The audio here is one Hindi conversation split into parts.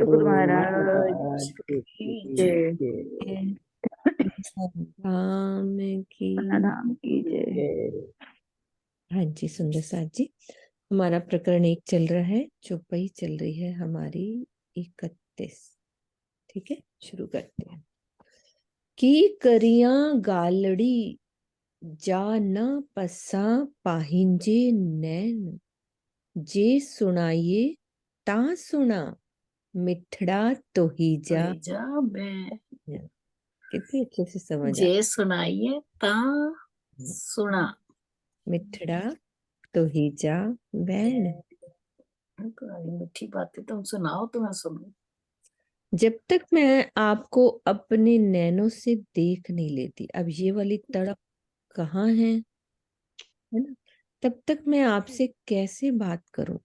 शुक्र गुरु महाराज महाराज की की जय। जय। धाम की धाम की जय। जय। हाँ जी, सुंदर साथ जी, हमारा प्रकरण 1 चल रहा है, चौपाई चल रही है हमारी 31। ठीक है, शुरू करते हैं। की करिया गालड़ी जा न पसा पाहिंजे नैन, जे सुनाइए ता सुना मिठड़ा तो ही जा। मैं कितनी अच्छे से समझ आ। जे सुनाइए ता सुना। मिठड़ा तो ही जा वैन। तुम्हारी मीठी बातें तुम सुनाओ तो मैं सुनूं। जब तक मैं आपको अपने नैनों से देख नहीं लेती, अब ये वाली तड़प कहाँ है ना, तब तक मैं आपसे कैसे बात करूं।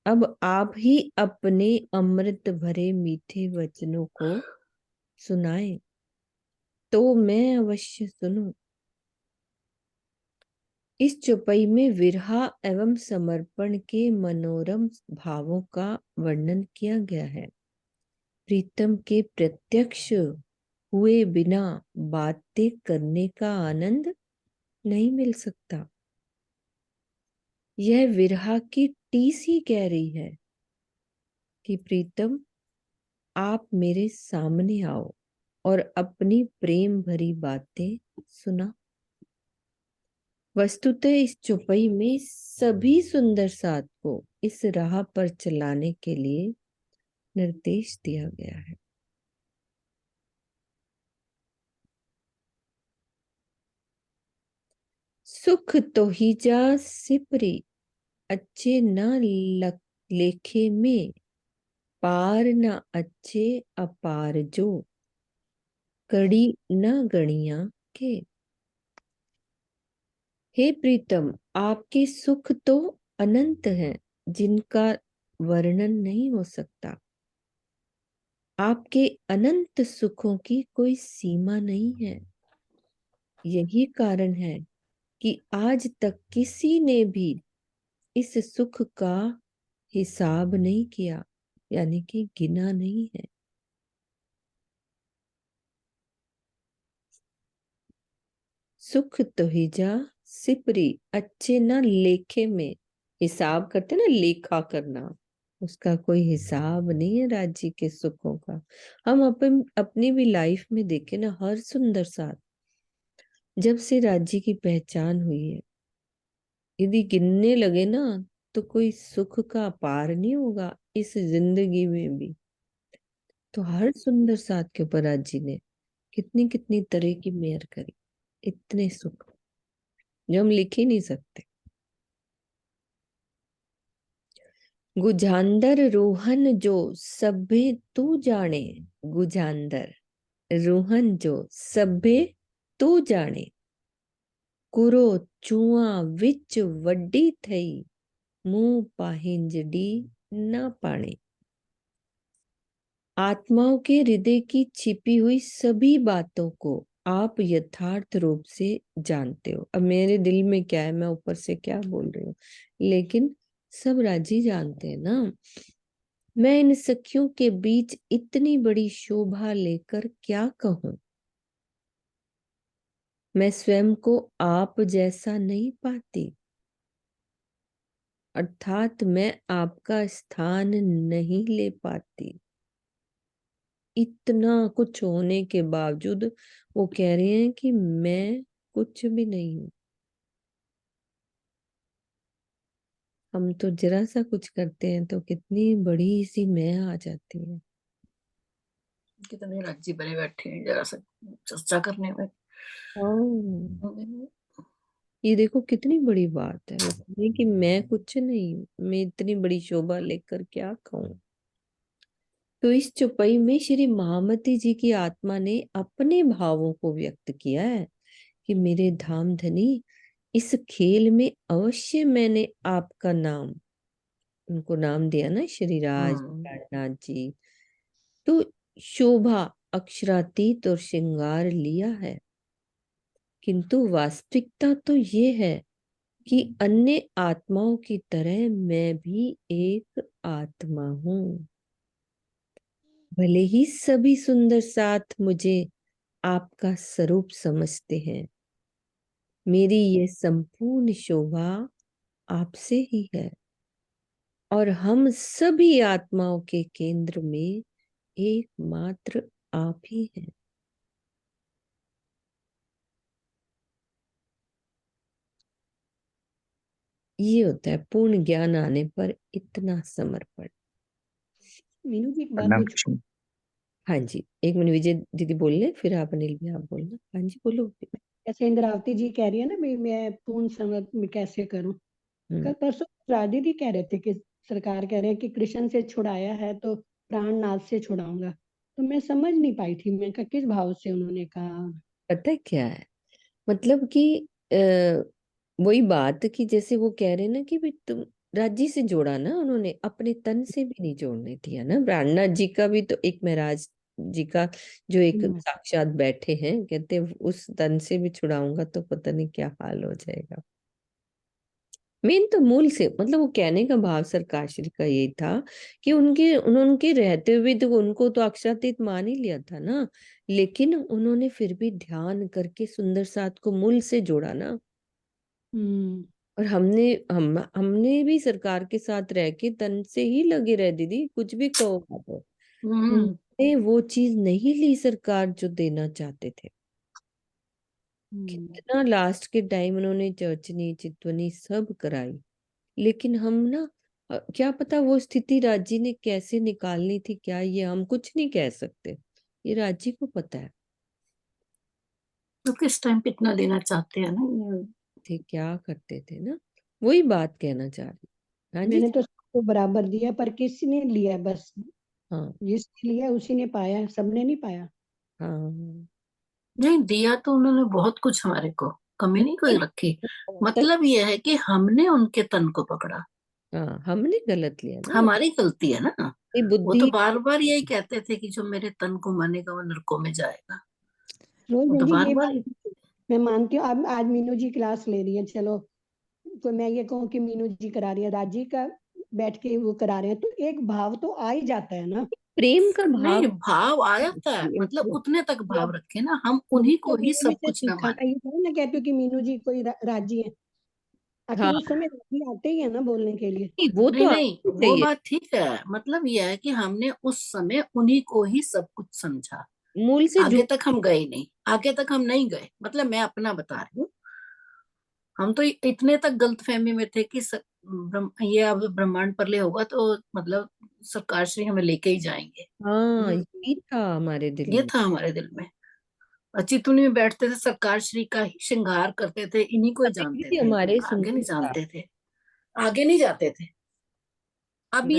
अब आप ही अपने अमृत भरे मीठे वचनों को सुनाएं तो मैं अवश्य सुनूं। इस चौपाई में विरहा एवं समर्पण के मनोरम भावों का वर्णन किया गया है। प्रीतम के प्रत्यक्ष हुए बिना बातें करने का आनंद नहीं मिल सकता। यह विरहा की टीस ही कह रही है कि प्रीतम, आप मेरे सामने आओ और अपनी प्रेम भरी बातें सुना। वस्तुतः इस चौपाई में सभी सुंदर साथ को इस राह पर चलाने के लिए निर्देश दिया गया है। सुख तो ही जा सिपरी अच्छे न लेखे में, पार न अच्छे अपार जो, कड़ी न गणिया के। हे प्रीतम, आपके सुख तो अनंत हैं, जिनका वर्णन नहीं हो सकता। आपके अनंत सुखों की कोई सीमा नहीं है। यही कारण है कि आज तक किसी ने भी इस सुख का हिसाब नहीं किया, यानी कि गिना नहीं है। सुख तो ही जा सिपरी अच्छे न लेखे में। हिसाब करते ना, लेखा करना, उसका कोई हिसाब नहीं है राज्य के सुखों का। हम अपनी भी लाइफ में देखे ना, हर सुंदर साथ जब से राज्य की पहचान हुई है, यदि गिनने लगे ना तो कोई सुख का पार नहीं होगा इस जिंदगी में भी। तो हर सुंदर साथ के ऊपर राज्य ने कितनी कितनी तरह की मेहर करी, इतने सुख जो हम लिख ही नहीं सकते। गुझांदर रोहन जो सभे तू जाने, गुझांदर रोहन जो सभे तू जाने, कुरो चुआ विच वड्डी थई, मुंह पाहिंजडी ना पाने। आत्माओं के हृदय की छिपी हुई सभी बातों को आप यथार्थ रूप से जानते हो। अब मेरे दिल में क्या है, मैं ऊपर से क्या बोल रही हूँ, लेकिन सब राजी जानते हैं ना। मैं इन सखियों के बीच इतनी बड़ी शोभा लेकर क्या कहूं। मैं स्वयं को आप जैसा नहीं पाती, अर्थात मैं आपका स्थान नहीं ले पाती। इतना कुछ होने के बावजूद वो कह रही हैं कि मैं कुछ भी नहीं हूं। हम तो जरा सा कुछ करते हैं तो कितनी बड़ी सी मैं आ जाती है। कितने राज्य बने बैठे हैं जरा सा चर्चा करने में। ये देखो कितनी बड़ी बात है, वो कह रही कि मैं कुछ नहीं हूं, मैं इतनी बड़ी शोभा लेकर क्या कहूं। तो इस चौपाई में श्री महामती जी की आत्मा ने अपने भावों को व्यक्त किया है कि मेरे धाम धनी, इस खेल में अवश्य मैंने आपका नाम, उनको नाम दिया ना श्री प्राणनाथ जी, तो शोभा अक्षरातीत और श्रृंगार लिया है। किंतु वास्तविकता तो ये है कि अन्य आत्माओं की तरह मैं भी एक आत्मा हूं। भले ही सभी सुंदर साथ मुझे आपका स्वरूप समझते हैं, मेरी ये संपूर्ण शोभा आपसे ही है, और हम सभी आत्माओं के केंद्र में एकमात्र आप ही हैं। ये होता है पूर्ण ज्ञान आने पर इतना समर्पण। मीनू जी एक बात प्रणाम पूछ, कृष्ण। हाँ जी, एक मिनट विजय दीदी बोल ले, फिर आप अनिल भी आप बोलना। हाँ जी बोलो। जैसे इंद्रावती जी कह रही है ना भाई मैं पूर्ण समर्पण कैसे करूं। हम्म। कल परसों राधी जी कह रहे थे कि सरकार कह रहे हैं कि कृष्ण से छुड़ाया है तो प्राणनाथ से छुड़ाऊंगा। तो मैं समझ नहीं पाई थी, मैं कहा किस भाव से उन्होंने कहा। पता है क्या है, मतलब कि वही बात कि जैसे वो कह रहे ना कि भाई तुम राज्य से जोड़ा ना, उन्होंने अपने तन से भी नहीं जोड़ने दिया ना। प्राणनाथ जी का भी तो एक महराज जी का जो एक हम्म, साक्षात बैठे हैं, कहते उस तन से भी छुड़ाऊंगा तो पता नहीं क्या हाल हो जाएगा। मेन तो मूल से मतलब वो कहने का भाव सरकार श्री का ये था कि उनके रहते हुए तो उनको तो अक्षरातीत मान ही लिया था ना, लेकिन उन्होंने फिर भी ध्यान करके सुंदर साथ को मूल से जोड़ा ना। हम्म, और हमने भी सरकार के साथ रह के तन से ही लगे रह दीदी, कुछ भी कहो आप। हम्म। हमने वो चीज नहीं ली सरकार जो देना चाहते थे। हम्म। कितना लास्ट के टाइम उन्होंने चर्चनी चितवनी सब कराई, लेकिन हम ना क्या पता वो स्थिति राज्य ने कैसे निकालनी थी, क्या ये हम कुछ नहीं कह सकते, ये राज्य को पता है तो किस टाइम पे इतना लेना चाहते हैं ना ये। थे क्या करते थे ना। वही बात कहना चाह रही। हाँ जी। मैंने तो सबको बराबर दिया पर किसी ने लिया बस, हाँ जिसने लिया उसी ने पाया, सबने नहीं पाया। हाँ। नहीं दिया तो उन्होंने बहुत कुछ हमारे को, कमी नहीं कोई रखी। तक। मतलब यह है कि हमने उनके तन को पकड़ा, हाँ हमने गलत लिया ना। हमारी गलती है ना। ये वो तो बुद्धि। बार बार यही कहते थे कि जो मेरे तन को मानेगा वो नरकों में जाएगा। रोज वो बहन तो जी बार ये बार। बात मैं मानती हूँ। अब आज मीनू जी क्लास ले रही है, चलो तो मैं ये कहूँ कि मीनू जी करा रही है, राजी का बैठ के वो करा रहे हैं, तो एक भाव तो आ ही जाता है ना। प्रेम का भाव। नहीं भाव आया था, मतलब उतने तक भाव रखे ना, हम उन्हीं तो को ही मीनू जी सब से कुछ ना सीखा था, माने। ये थोड़ा ना कहते हो कि मीनू जी कोई राजी है। आखिर हाँ उस समय राजी आते ही है ना बोलने के लिए। नहीं, वो नहीं तो नहीं, आपको वो चाहिए। बात ठीक है, मतलब यह है कि हमने उस समय उन्हीं को ही सब कुछ समझा। मूल से आगे जुड़। तक हम गए नहीं, आगे तक हम नहीं गए, मतलब मैं अपना बता रही हूँ। हम तो इतने तक गलतफहमी में थे कि ये अब ब्रह्मांड परले होगा तो मतलब सरकार श्री हमें लेके ही जाएंगे। हाँ हम्म, यही था हमारे दिल ये में। था हमारे दिल में। चितुनी में बैठते थे, सरकार श्री का ही श्रृंगार करते थे, इन्हीं को ही अभी जानते भी थे, हमारे आगे नहीं सुंदर। जानते थे, आगे नहीं जाते थे। अब ये